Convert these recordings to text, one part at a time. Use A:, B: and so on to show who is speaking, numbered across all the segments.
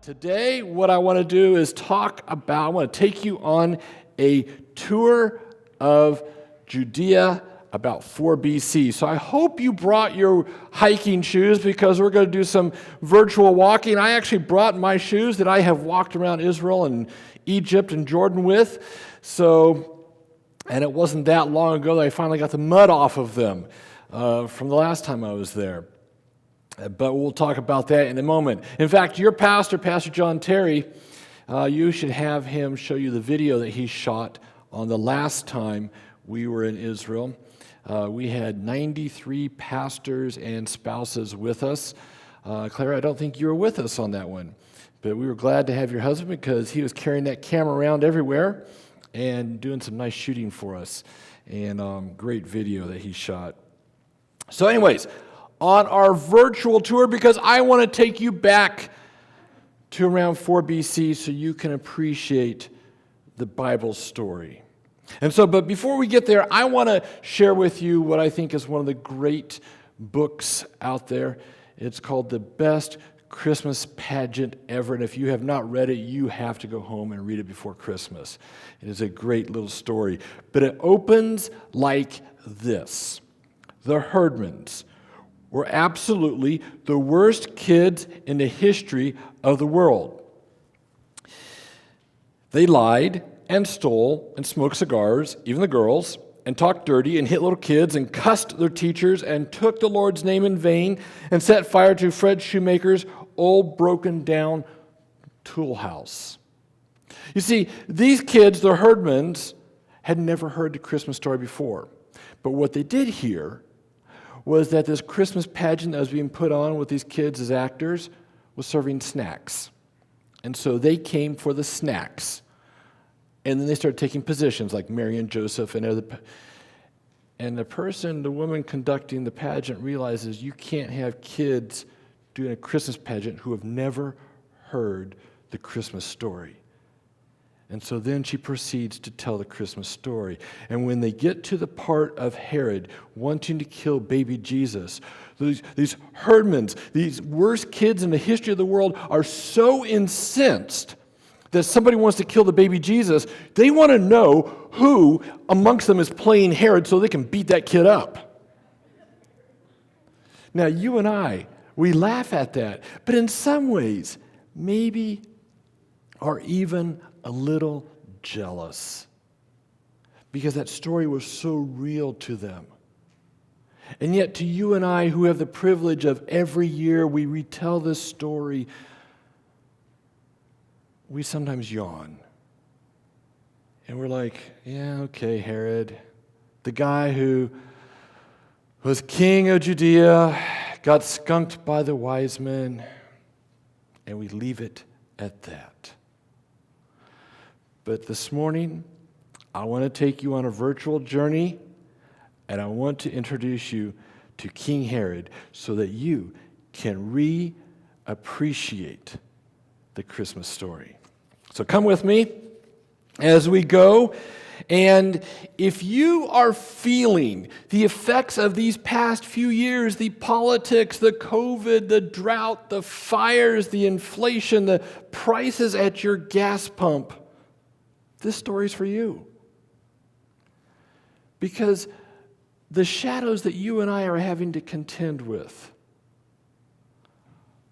A: Today, what I want to do is I want to take you on a tour of Judea about 4 BC. So I hope you brought your hiking shoes because we're going to do some virtual walking. I actually brought my shoes that I have walked around Israel and Egypt and Jordan with. And it wasn't that long ago that I finally got the mud off of them from the last time I was there. But we'll talk about that in a moment. In fact, your pastor, Pastor John Terry, you should have him show you the video that he shot on the last time we were in Israel. We had 93 pastors and spouses with us. Clara, I don't think you were with us on that one. But we were glad to have your husband because he was carrying that camera around everywhere and doing some nice shooting for us. And great video that he shot. So anyways, on our virtual tour, because I want to take you back to around 4 BC so you can appreciate the Bible story. But before we get there, I want to share with you what I think is one of the great books out there. It's called The Best Christmas Pageant Ever, and if you have not read it, you have to go home and read it before Christmas. It is a great little story, but it opens like this. The Herdmans were absolutely the worst kids in the history of the world. They lied and stole and smoked cigars, even the girls, and talked dirty and hit little kids and cussed their teachers and took the Lord's name in vain and set fire to Fred Shoemaker's old broken down tool house. You see, these kids, the Herdmans, had never heard the Christmas story before. But what they did hear was that this Christmas pageant that was being put on with these kids as actors was serving snacks. And so they came for the snacks. And then they started taking positions like Mary and Joseph and the woman conducting the pageant realizes you can't have kids doing a Christmas pageant who have never heard the Christmas story. And so then she proceeds to tell the Christmas story. And when they get to the part of Herod wanting to kill baby Jesus, these herdmans, these worst kids in the history of the world, are so incensed that somebody wants to kill the baby Jesus, they want to know who amongst them is playing Herod so they can beat that kid up. Now, you and I, we laugh at that, but in some ways, maybe are even a little jealous because that story was so real to them. And yet to you and I who have the privilege of every year we retell this story, we sometimes yawn. And we're like, yeah, okay, Herod, the guy who was king of Judea, got skunked by the wise men, and we leave it at that. But this morning, I want to take you on a virtual journey, and I want to introduce you to King Herod so that you can reappreciate the Christmas story. So come with me as we go. And if you are feeling the effects of these past few years, the politics, the COVID, the drought, the fires, the inflation, the prices at your gas pump, this story's for you. Because the shadows that you and I are having to contend with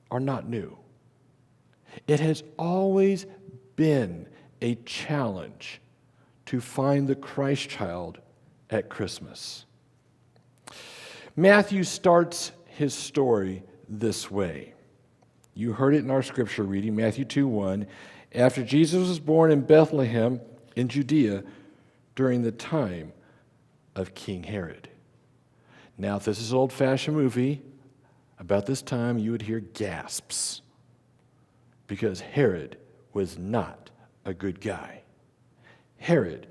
A: are not new. It has always been a challenge to find the Christ child at Christmas. Matthew starts his story this way. You heard it in our scripture reading, Matthew 2:1. After Jesus was born in Bethlehem in Judea during the time of King Herod. Now, if this is an old-fashioned movie, about this time you would hear gasps because Herod was not a good guy. Herod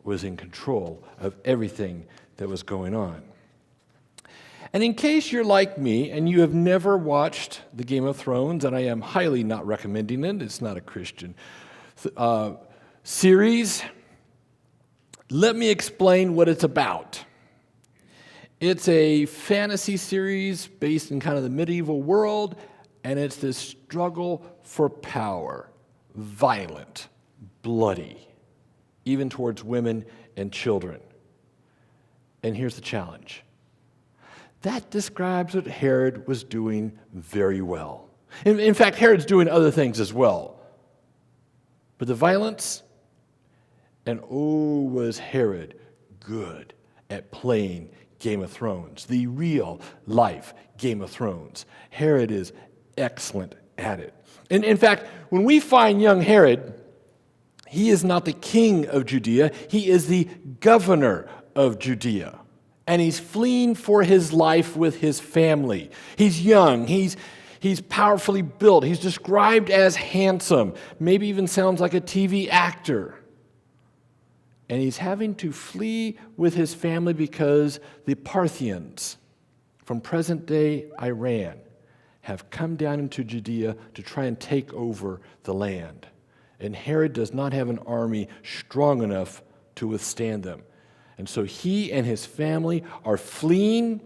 A: was in control of everything that was going on. And in case you're like me and you have never watched the Game of Thrones, and I am highly not recommending it, it's not a Christian series, let me explain what it's about. It's a fantasy series based in kind of the medieval world And it's this struggle for power, violent, bloody, even towards women and children. And here's the challenge. That describes what Herod was doing very well. In fact, Herod's doing other things as well. But the violence, and was Herod good at playing Game of Thrones, the real life Game of Thrones. Herod is excellent at it. And in fact, when we find young Herod, he is not the king of Judea, he is the governor of Judea. And he's fleeing for his life with his family. He's young, he's powerfully built, he's described as handsome, maybe even sounds like a TV actor. And he's having to flee with his family because the Parthians from present-day Iran have come down into Judea to try and take over the land. And Herod does not have an army strong enough to withstand them. And so he and his family are fleeing,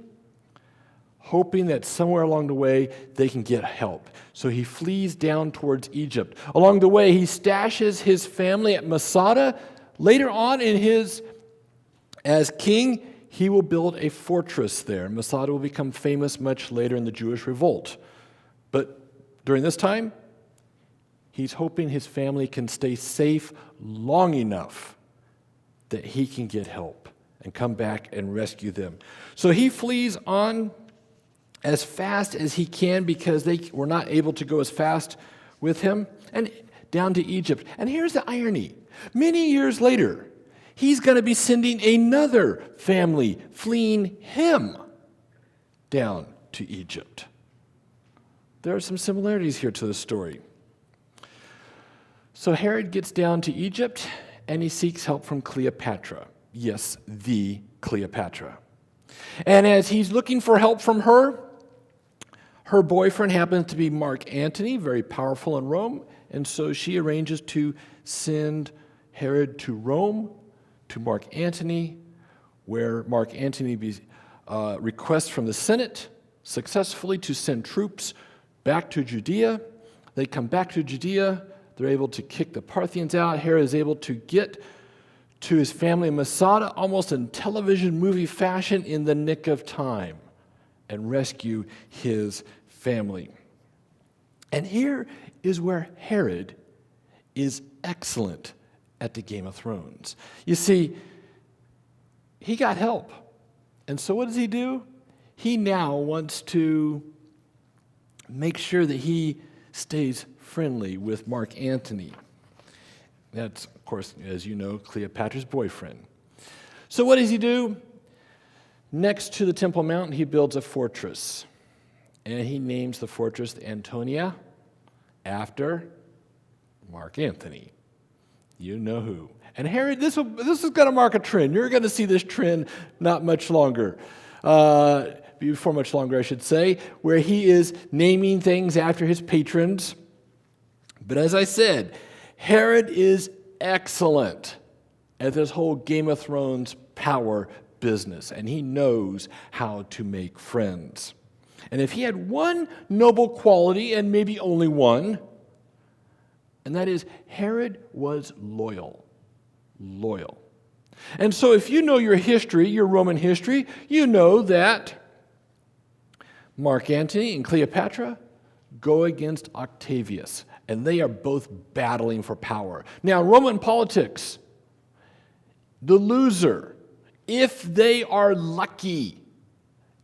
A: hoping that somewhere along the way they can get help. So he flees down towards Egypt. Along the way, he stashes his family at Masada. Later on as king, he will build a fortress there. Masada will become famous much later in the Jewish revolt. But during this time, he's hoping his family can stay safe long enough that he can get help and come back and rescue them. So he flees on as fast as he can because they were not able to go as fast with him, and down to Egypt. And here's the irony. Many years later, he's going to be sending another family fleeing him down to Egypt. There are some similarities here to the story. So Herod gets down to Egypt, and he seeks help from Cleopatra. Yes, the Cleopatra. And as he's looking for help from her, her boyfriend happens to be Mark Antony, very powerful in Rome, and so she arranges to send Herod to Rome, to Mark Antony, where Mark Antony requests from the Senate successfully to send troops back to Judea. They come back to Judea. They're able to kick the Parthians out. Herod is able to get to his family in Masada almost in television movie fashion in the nick of time and rescue his family. And here is where Herod is excellent at the Game of Thrones. You see, he got help. And so what does he do? He now wants to make sure that he stays friendly with Mark Antony. That's, of course, as you know, Cleopatra's boyfriend. So what does he do? Next to the Temple Mount, he builds a fortress. And he names the fortress Antonia after Mark Antony. You know who. And Herod, this is going to mark a trend. You're going to see this trend not much longer. Before much longer, I should say, where he is naming things after his patrons. But as I said, Herod is excellent at this whole Game of Thrones power business, and he knows how to make friends. And if he had one noble quality, and maybe only one, and that is Herod was loyal. Loyal. And so if you know your history, your Roman history, you know that Mark Antony and Cleopatra go against Octavius, and they are both battling for power. Now, Roman politics, the loser, if they are lucky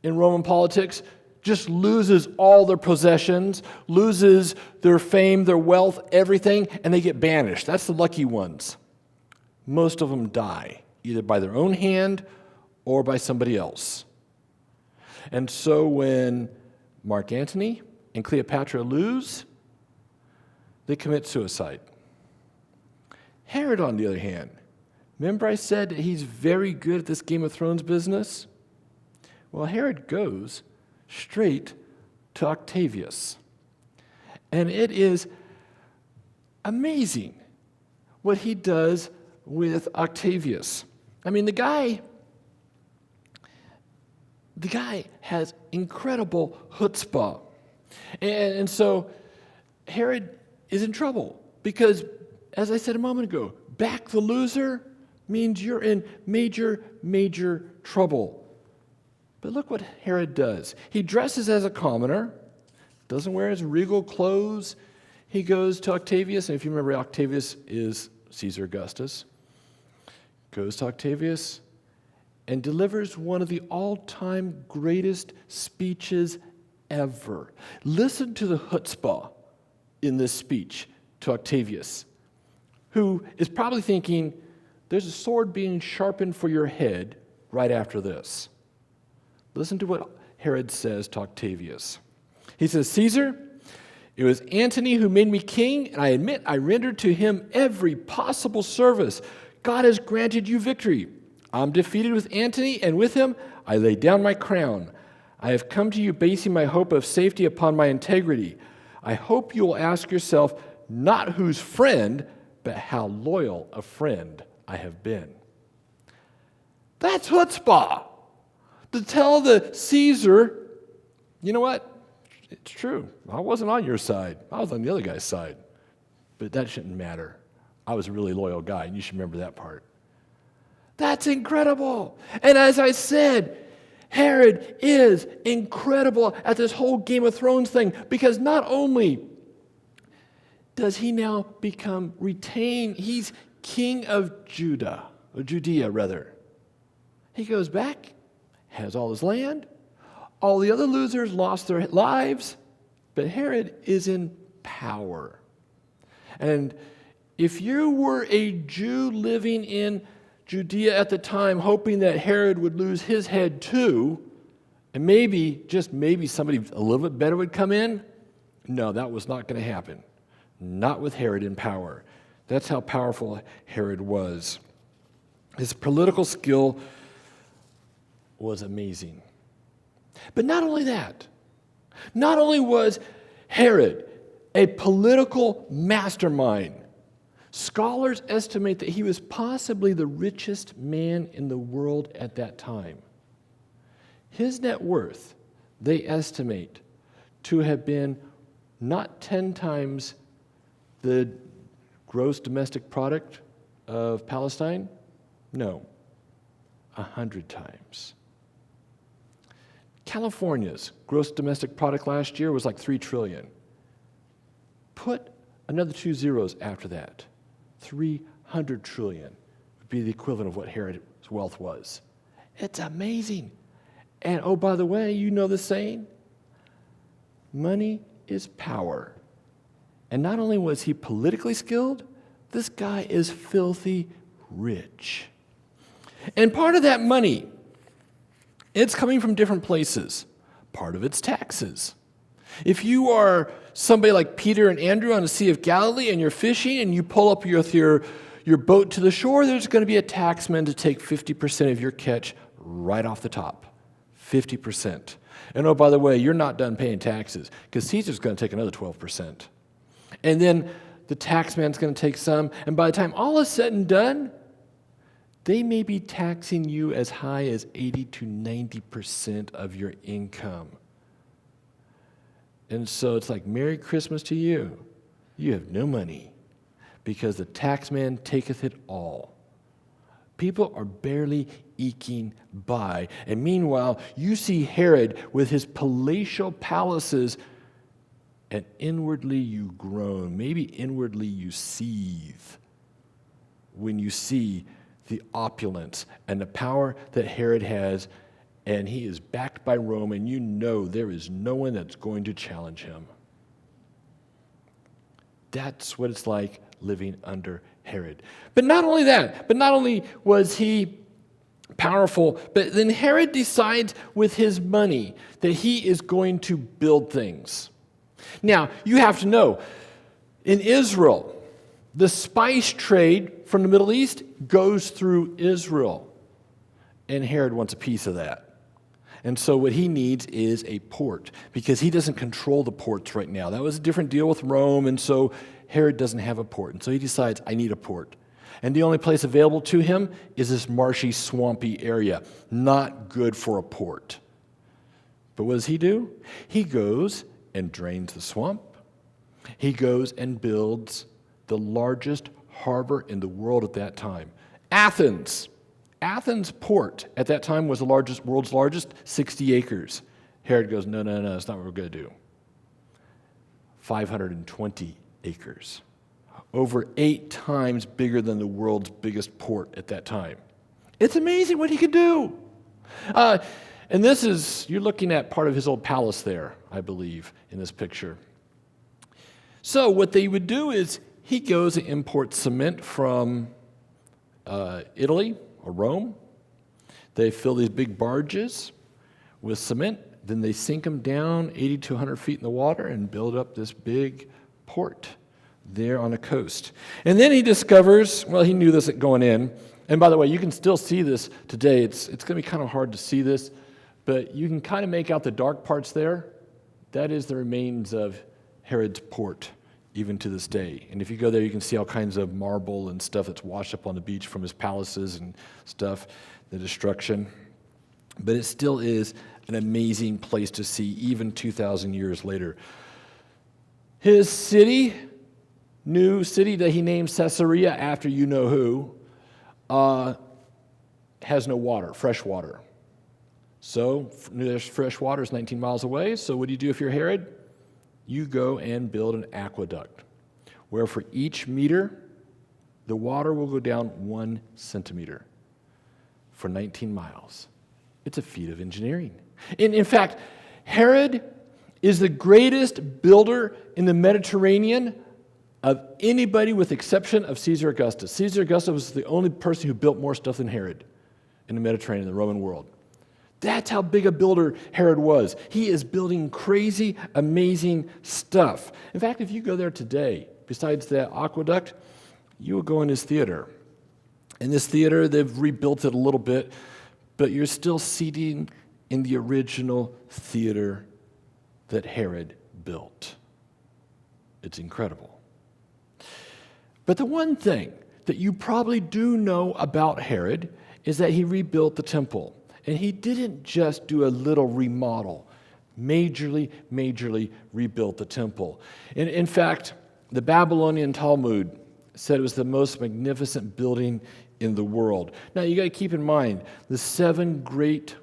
A: in Roman politics, just loses all their possessions, loses their fame, their wealth, everything, and they get banished. That's the lucky ones. Most of them die, either by their own hand or by somebody else. And so when Mark Antony and Cleopatra lose, they commit suicide. Herod, on the other hand, remember I said that he's very good at this Game of Thrones business? Well, Herod goes straight to Octavius. And it is amazing what he does with Octavius. I mean, the guy has incredible chutzpah. And so Herod is in trouble because, as I said a moment ago, back the loser means you're in major, major trouble. But look what Herod does. He dresses as a commoner, doesn't wear his regal clothes. He goes to Octavius, and if you remember, Octavius is Caesar Augustus. Goes to Octavius and delivers one of the all-time greatest speeches ever. Listen to the chutzpah in this speech to Octavius, who is probably thinking, there's a sword being sharpened for your head right after this. Listen to what Herod says to Octavius. He says, Caesar, it was Antony who made me king, and I admit I rendered to him every possible service. God has granted you victory. I'm defeated with Antony, and with him I lay down my crown. I have come to you basing my hope of safety upon my integrity. I hope you will ask yourself not whose friend, but how loyal a friend I have been. That's chutzpah. To tell the Caesar, you know what? It's true. I wasn't on your side. I was on the other guy's side. But that shouldn't matter. I was a really loyal guy, and you should remember that part. That's incredible. And as I said, Herod is incredible at this whole Game of Thrones thing because not only does he now he's king of Judea rather. He goes back, has all his land. All the other losers lost their lives, but Herod is in power. And if you were a Jew living in Judea at the time, hoping that Herod would lose his head too, and maybe, just maybe, somebody a little bit better would come in, no, that was not going to happen. Not with Herod in power. That's how powerful Herod was. His political skill was amazing. But not only that, not only was Herod a political mastermind, scholars estimate that he was possibly the richest man in the world at that time. His net worth, they estimate, to have been not 10 times the gross domestic product of Palestine, no, 100 times. California's gross domestic product last year was like $3 trillion. Put another 2 zeros after that. 300 trillion would be the equivalent of what Herod's wealth was. It's amazing. And oh, by the way, you know the saying? Money is power. And not only was he politically skilled, this guy is filthy rich. And part of that money, it's coming from different places. Part of it's taxes. If you are somebody like Peter and Andrew on the Sea of Galilee and you're fishing and you pull up with your boat to the shore, there's going to be a taxman to take 50% of your catch right off the top. 50%. And oh, by the way, you're not done paying taxes because Caesar's going to take another 12%. And then the taxman's going to take some. And by the time all is said and done, they may be taxing you as high as 80 to 90% of your income. And so it's like, Merry Christmas to you. You have no money because the taxman taketh it all. People are barely eking by. And meanwhile, you see Herod with his palatial palaces, and inwardly you groan. Maybe inwardly you seethe when you see the opulence and the power that Herod has, and he is backed by Rome, and you know there is no one that's going to challenge him. That's what it's like living under Herod. But not only that, but not only was he powerful, but then Herod decides with his money that he is going to build things. Now, you have to know, in Israel, the spice trade from the Middle East goes through Israel, and Herod wants a piece of that. And so what he needs is a port, because he doesn't control the ports right now. That was a different deal with Rome, and so Herod doesn't have a port. And so he decides, I need a port. And the only place available to him is this marshy, swampy area. Not good for a port. But what does he do? He goes and drains the swamp. He goes and builds the largest harbor in the world at that time. Athens port at that time was the world's largest, 60 acres. Herod goes, no, that's not what we're going to do. 520 acres. Over 8 times bigger than the world's biggest port at that time. It's amazing what he could do. And this is, you're looking at part of his old palace there, I believe, in this picture. So what they would do is he goes and imports cement from Italy or Rome. They fill these big barges with cement. Then they sink them down 80 to 100 feet in the water and build up this big port there on the coast. And then he discovers, well, he knew this going in. And by the way, you can still see this today. It's going to be kind of hard to see this, but you can kind of make out the dark parts there. That is the remains of Herod's port, even to this day. And if you go there, you can see all kinds of marble and stuff that's washed up on the beach from his palaces and stuff, the destruction. But it still is an amazing place to see, even 2,000 years later. His city, new city that he named Caesarea after you know who, has no water, fresh water. So there's fresh water, it's 19 miles away. So what do you do if you're Herod? You go and build an aqueduct, where for each meter, the water will go down 1 centimeter for 19 miles. It's a feat of engineering. In fact, Herod is the greatest builder in the Mediterranean of anybody with exception of Caesar Augustus. Caesar Augustus was the only person who built more stuff than Herod in the Mediterranean, the Roman world. That's how big a builder Herod was. He is building crazy, amazing stuff. In fact, if you go there today, besides that aqueduct, you will go in his theater. In this theater, they've rebuilt it a little bit, but you're still seating in the original theater that Herod built. It's incredible. But the one thing that you probably do know about Herod is that he rebuilt the temple. And he didn't just do a little remodel, majorly rebuilt the temple. In fact, the Babylonian Talmud said it was the most magnificent building in the world. Now, you got to keep in mind, the 7 great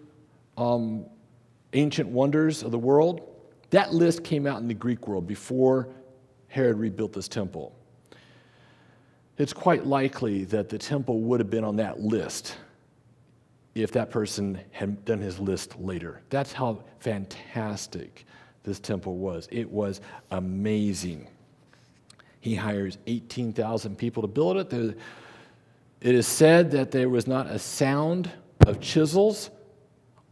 A: ancient wonders of the world, that list came out in the Greek world before Herod rebuilt this temple. It's quite likely that the temple would have been on that list if that person had done his list later. That's how fantastic this temple was. It was amazing. He hires 18,000 people to build it. It is said that there was not a sound of chisels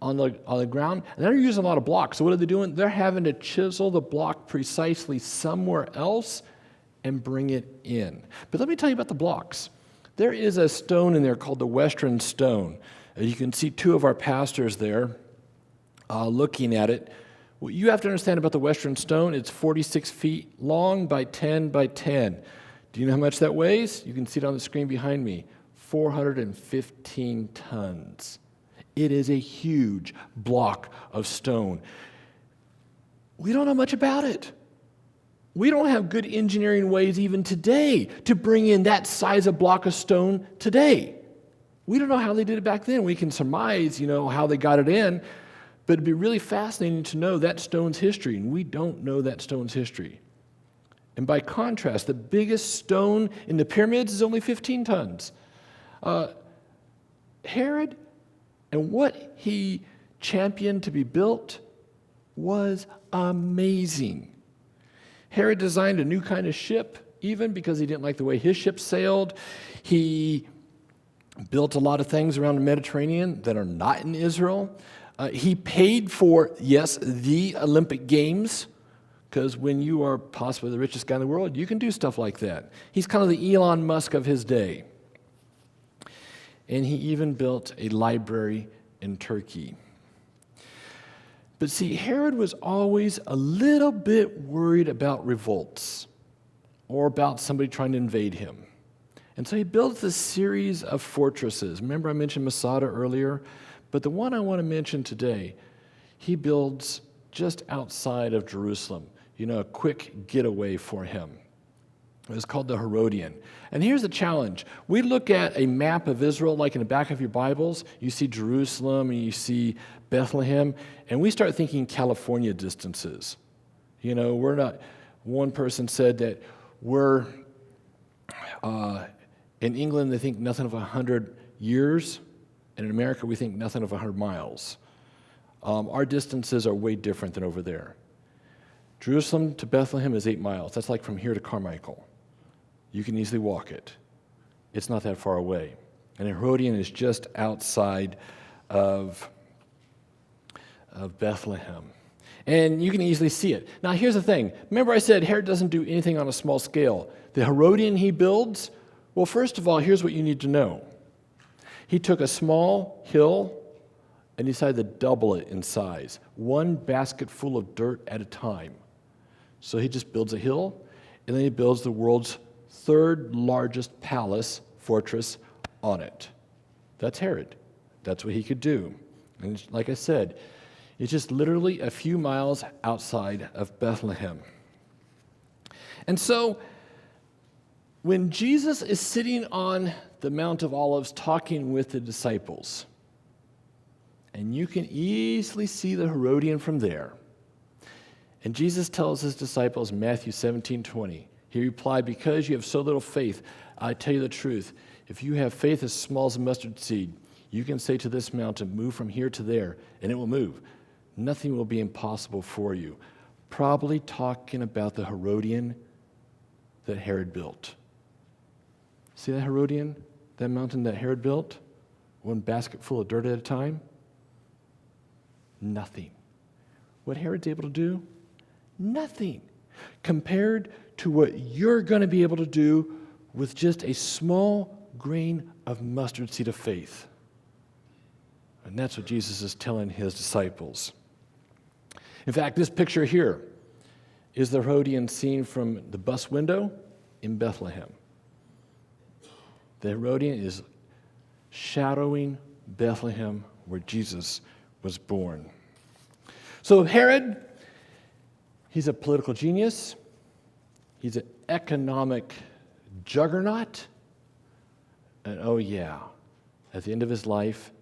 A: on the ground. And they're using a lot of blocks. So what are they doing? They're having to chisel the block precisely somewhere else and bring it in. But let me tell you about the blocks. There is a stone in there called the Western Stone. You can see 2 of our pastors there looking at it. What you have to understand about the Western Stone, it's 46 feet long by 10 by 10. Do you know how much that weighs? You can see it on the screen behind me. 415 tons. It is a huge block of stone. We don't know much about it. We don't have good engineering ways even today to bring in that size of block of stone today. We don't know how they did it back then. We can surmise, how they got it in, but it'd be really fascinating to know that stone's history, and we don't know that stone's history. And by contrast, the biggest stone in the pyramids is only 15 tons. Herod and what he championed to be built was amazing. Herod designed a new kind of ship, even because he didn't like the way his ship sailed. He built a lot of things around the Mediterranean that are not in Israel. He paid for, yes, the Olympic Games, because when you are possibly the richest guy in the world, you can do stuff like that. He's kind of the Elon Musk of his day. And he even built a library in Turkey. But see, Herod was always a little bit worried about revolts or about somebody trying to invade him. And so he built this series of fortresses. Remember I mentioned Masada earlier? But the one I want to mention today, he builds just outside of Jerusalem. a quick getaway for him. It was called the Herodian. And here's the challenge. We look at a map of Israel, like in the back of your Bibles. You see Jerusalem and you see Bethlehem, and we start thinking California distances. We're not, one person said that we're, in England, they think nothing of 100 years, and in America, we think nothing of 100 miles. Our distances are way different than over there. Jerusalem to Bethlehem is 8 miles. That's like from here to Carmichael. You can easily walk it. It's not that far away. And Herodian is just outside of Bethlehem. And you can easily see it. Now, here's the thing. Remember I said Herod doesn't do anything on a small scale. The Herodian he builds, well, first of all, here's what you need to know. He took a small hill and decided to double it in size, one basket full of dirt at a time. So he just builds a hill, and then he builds the world's third largest palace, fortress, on it. That's Herod. That's what he could do. And like I said, it's just literally a few miles outside of Bethlehem. And so when Jesus is sitting on the Mount of Olives talking with the disciples, and you can easily see the Herodian from there, and Jesus tells his disciples in Matthew 17:20, he replied, "Because you have so little faith, I tell you the truth. If you have faith as small as a mustard seed, you can say to this mountain, move from here to there, and it will move. Nothing will be impossible for you." Probably talking about the Herodian that Herod built. See that Herodian, that mountain that Herod built? One basket full of dirt at a time? Nothing. What Herod's able to do? Nothing. Compared to what you're going to be able to do with just a small grain of mustard seed of faith. And that's what Jesus is telling his disciples. In fact, this picture here is the Herodian seen from the bus window in Bethlehem. The Herodian is shadowing Bethlehem where Jesus was born. So Herod, he's a political genius. He's an economic juggernaut. And oh yeah, at the end of his life,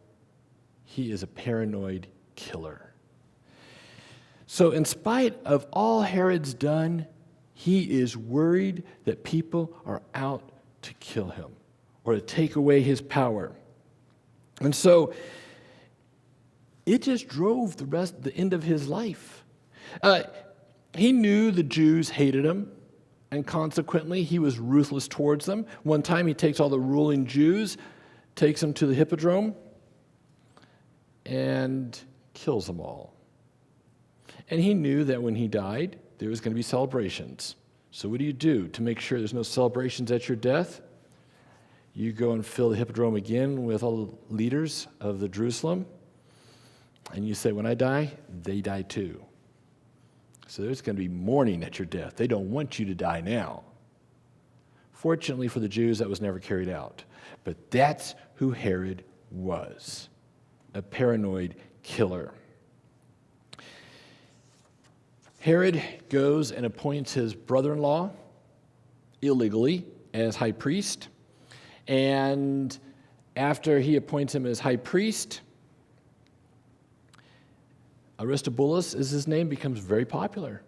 A: he is a paranoid killer. So in spite of all Herod's done, he is worried that people are out to kill him or to take away his power. And so it just drove the end of his life. He knew the Jews hated him, and consequently, he was ruthless towards them. One time, he takes all the ruling Jews, takes them to the hippodrome, and kills them all. And he knew that when he died, there was going to be celebrations. So what do you do to make sure there's no celebrations at your death? You go and fill the hippodrome again with all the leaders of the Jerusalem, and you say, when I die, they die too. So there's going to be mourning at your death. They don't want you to die now. Fortunately for the Jews, that was never carried out. But that's who Herod was, a paranoid killer. Herod goes and appoints his brother-in-law illegally as high priest. And after he appoints him as high priest, Aristobulus is his name, becomes very popular.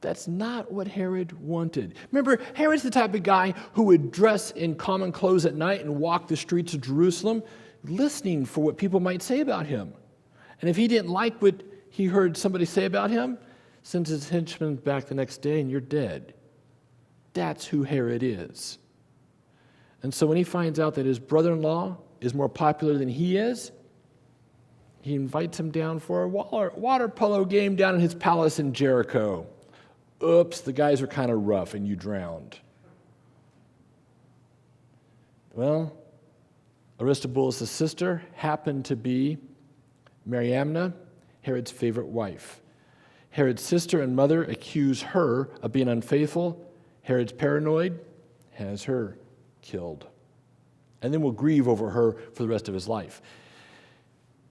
A: That's not what Herod wanted. Remember, Herod's the type of guy who would dress in common clothes at night and walk the streets of Jerusalem, listening for what people might say about him. And if he didn't like what he heard somebody say about him, sends his henchmen back the next day and you're dead. That's who Herod is. And so when he finds out that his brother-in-law is more popular than he is, he invites him down for a water polo game down in his palace in Jericho. Oops, the guys are kind of rough and you drowned. Well, Aristobulus' sister happened to be Mariamna, Herod's favorite wife. Herod's sister and mother accuse her of being unfaithful. Herod's paranoid, has her killed. And then will grieve over her for the rest of his life.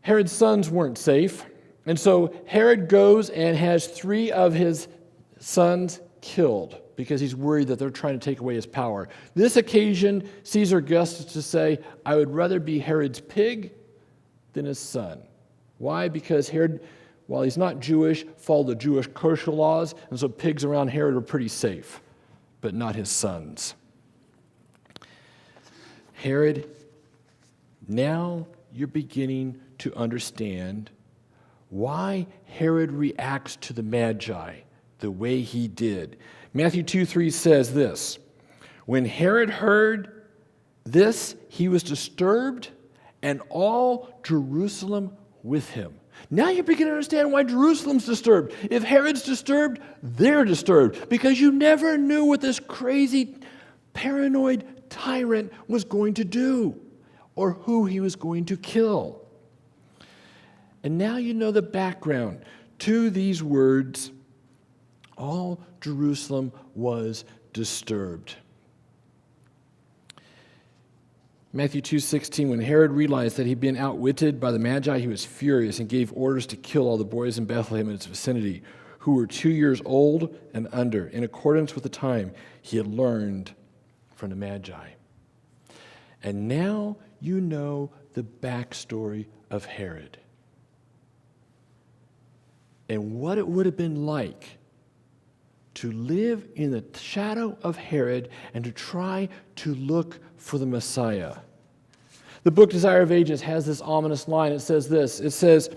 A: Herod's sons weren't safe, and so Herod goes and has 3 of his sons killed because he's worried that they're trying to take away his power. This occasion, Caesar Augustus to say, I would rather be Herod's pig than his son. Why? Because Herod, while he's not Jewish, followed the Jewish kosher laws, and so pigs around Herod are pretty safe, but not his sons. Herod, now you're beginning to understand why Herod reacts to the Magi the way he did. Matthew 2:3 says this, when Herod heard this, he was disturbed, and all Jerusalem with him. Now you're beginning to understand why Jerusalem's disturbed. If Herod's disturbed, they're disturbed, because you never knew what this crazy, paranoid tyrant was going to do or who he was going to kill. And now you know the background to these words. All Jerusalem was disturbed. Matthew 2:16, when Herod realized that he'd been outwitted by the Magi, he was furious and gave orders to kill all the boys in Bethlehem and its vicinity who were 2 years old and under, in accordance with the time he had learned from the Magi. And now you know the backstory of Herod and what it would have been like to live in the shadow of Herod and to try to look for the Messiah. The book Desire of Ages has this ominous line. It says this. It says,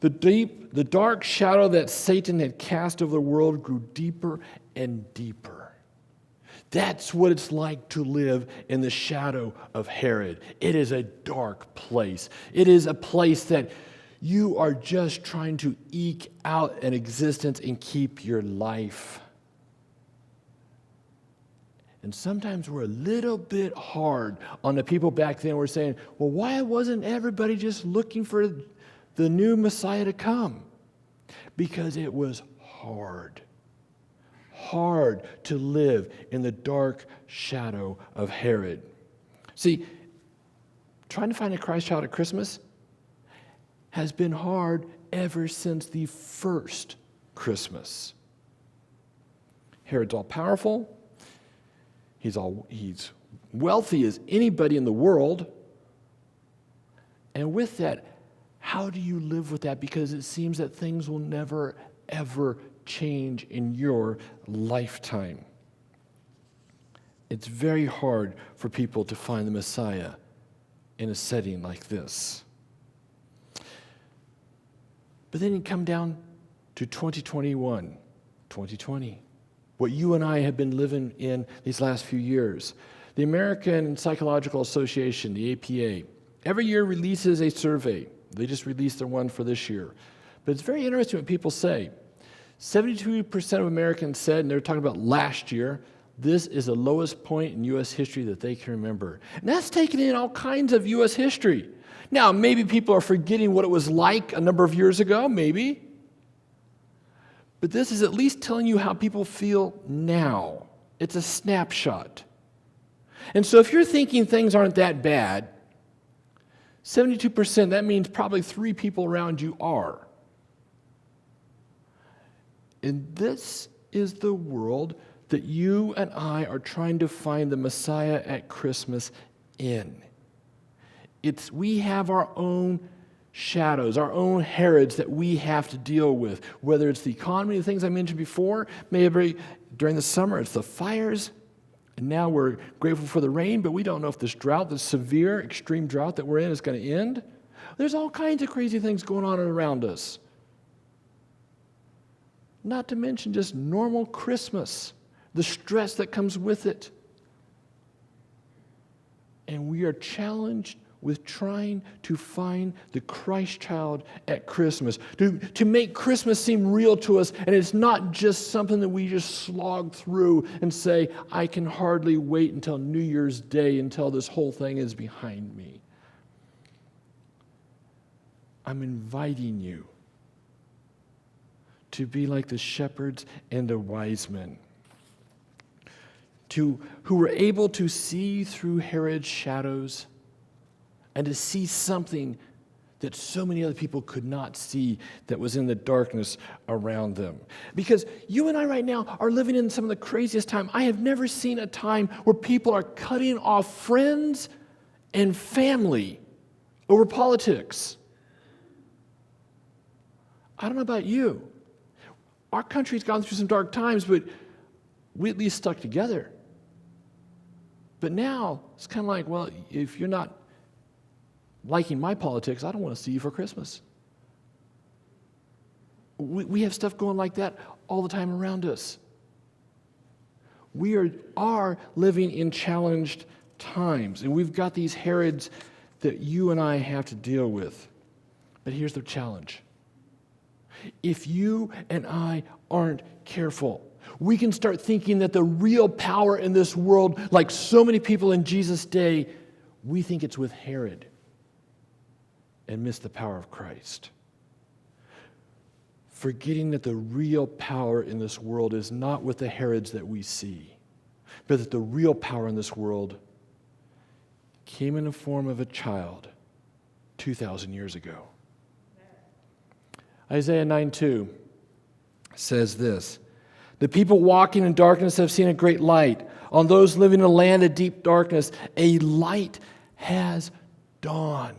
A: the dark shadow that Satan had cast over the world grew deeper and deeper. That's what it's like to live in the shadow of Herod. It is a dark place. It is a place that you are just trying to eke out an existence and keep your life. And sometimes we're a little bit hard on the people back then. We're saying, well, why wasn't everybody just looking for the new Messiah to come? Because it was hard. Hard to live in the dark shadow of Herod. See, trying to find a Christ child at Christmas has been hard ever since the first Christmas. Herod's all powerful. He's wealthy as anybody in the world. And with that, how do you live with that? Because it seems that things will never, ever change in your lifetime. It's very hard for people to find the Messiah in a setting like this. But then you come down to 2020, what you and I have been living in these last few years. The American Psychological Association, the APA, every year releases a survey. They just released their one for this year. But it's very interesting what people say. 72% of Americans said, and they're talking about last year, this is the lowest point in U.S. history that they can remember. And that's taking in all kinds of U.S. history. Now, maybe people are forgetting what it was like a number of years ago, maybe. But this is at least telling you how people feel now. It's a snapshot. And so if you're thinking things aren't that bad, 72%, that means probably 3 people around you are. And this is the world that you and I are trying to find the Messiah at Christmas in. We have our own shadows, our own Herods that we have to deal with, whether it's the economy, the things I mentioned before, maybe during the summer it's the fires, and now we're grateful for the rain, but we don't know if this drought, this severe, extreme drought that we're in is going to end. There's all kinds of crazy things going on around us. Not to mention just normal Christmas, the stress that comes with it. And we are challenged with trying to find the Christ child at Christmas, to make Christmas seem real to us, and it's not just something that we just slog through and say, I can hardly wait until New Year's Day until this whole thing is behind me. I'm inviting you to be like the shepherds and the wise men, who were able to see through Herod's shadows and to see something that so many other people could not see that was in the darkness around them. Because you and I right now are living in some of the craziest time. I have never seen a time where people are cutting off friends and family over politics. I don't know about you. Our country's gone through some dark times, but we at least stuck together. But now, it's kind of like, well, if you're not liking my politics, I don't want to see you for Christmas. We have stuff going like that all the time around us. We are living in challenged times, and we've got these Herods that you and I have to deal with. But here's the challenge. If you and I aren't careful, we can start thinking that the real power in this world, like so many people in Jesus' day, we think it's with Herod, and miss the power of Christ. Forgetting that the real power in this world is not with the Herods that we see, but that the real power in this world came in the form of a child 2,000 years ago. Isaiah 9:2 says this, "The people walking in darkness have seen a great light. On those living in a land of deep darkness, a light has dawned."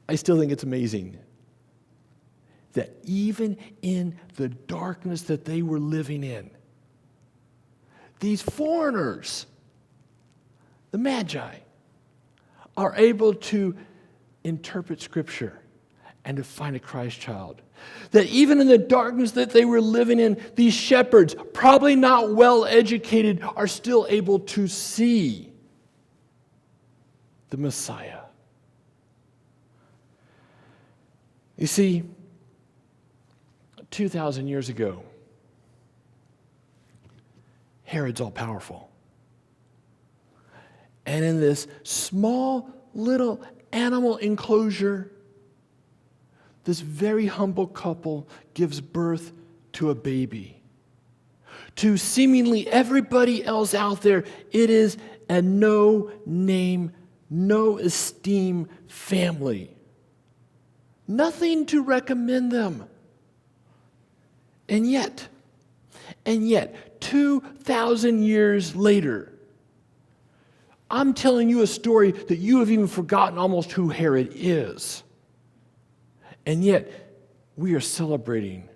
A: I still think it's amazing that even in the darkness that they were living in, these foreigners, the Magi, are able to interpret Scripture and to find a Christ child. That even in the darkness that they were living in, these shepherds, probably not well educated, are still able to see the Messiah. You see, 2,000 years ago, Herod's all powerful. And in this small little animal enclosure, this very humble couple gives birth to a baby. To seemingly everybody else out there, it is a no-name, no-esteem family. Nothing to recommend them. And yet, 2,000 years later, I'm telling you a story that you have even forgotten almost who Herod is. And yet, we are celebrating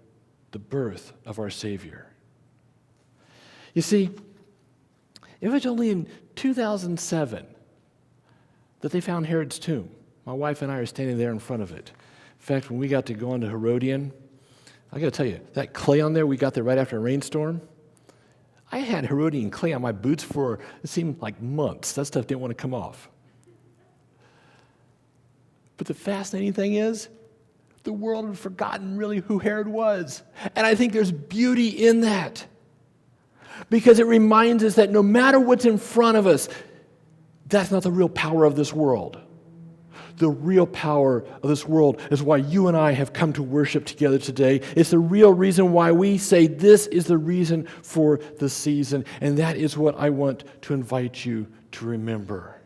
A: the birth of our Savior. You see, it was only in 2007 that they found Herod's tomb. My wife and I are standing there in front of it. In fact, when we got to go into Herodian, I got to tell you, that clay on there, we got there right after a rainstorm. I had Herodian clay on my boots for, it seemed like months. That stuff didn't want to come off. But the fascinating thing is, the world had forgotten really who Herod was. And I think there's beauty in that. Because it reminds us that no matter what's in front of us, that's not the real power of this world. The real power of this world is why you and I have come to worship together today. It's the real reason why we say this is the reason for the season. And that is what I want to invite you to remember.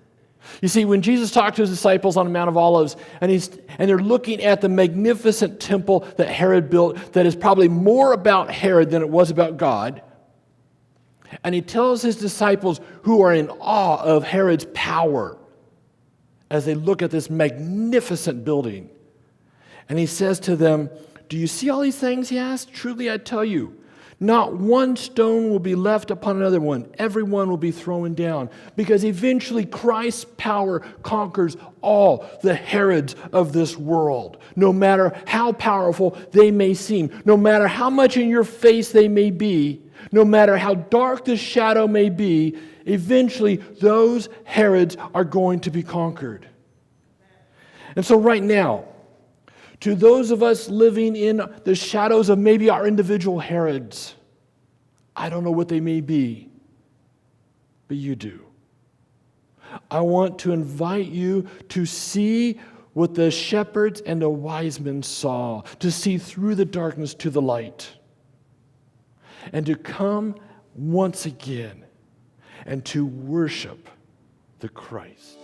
A: You see, when Jesus talked to his disciples on the Mount of Olives, and they're looking at the magnificent temple that Herod built that is probably more about Herod than it was about God, and he tells his disciples who are in awe of Herod's power as they look at this magnificent building. And he says to them, "Do you see all these things?" he asked. "Truly I tell you, not one stone will be left upon another one. Every one will be thrown down." Because eventually Christ's power conquers all the Herods of this world. No matter how powerful they may seem, no matter how much in your face they may be, no matter how dark the shadow may be, eventually those Herods are going to be conquered. And so right now, to those of us living in the shadows of maybe our individual Herods, I don't know what they may be, but you do. I want to invite you to see what the shepherds and the wise men saw, to see through the darkness to the light, and to come once again and to worship the Christ.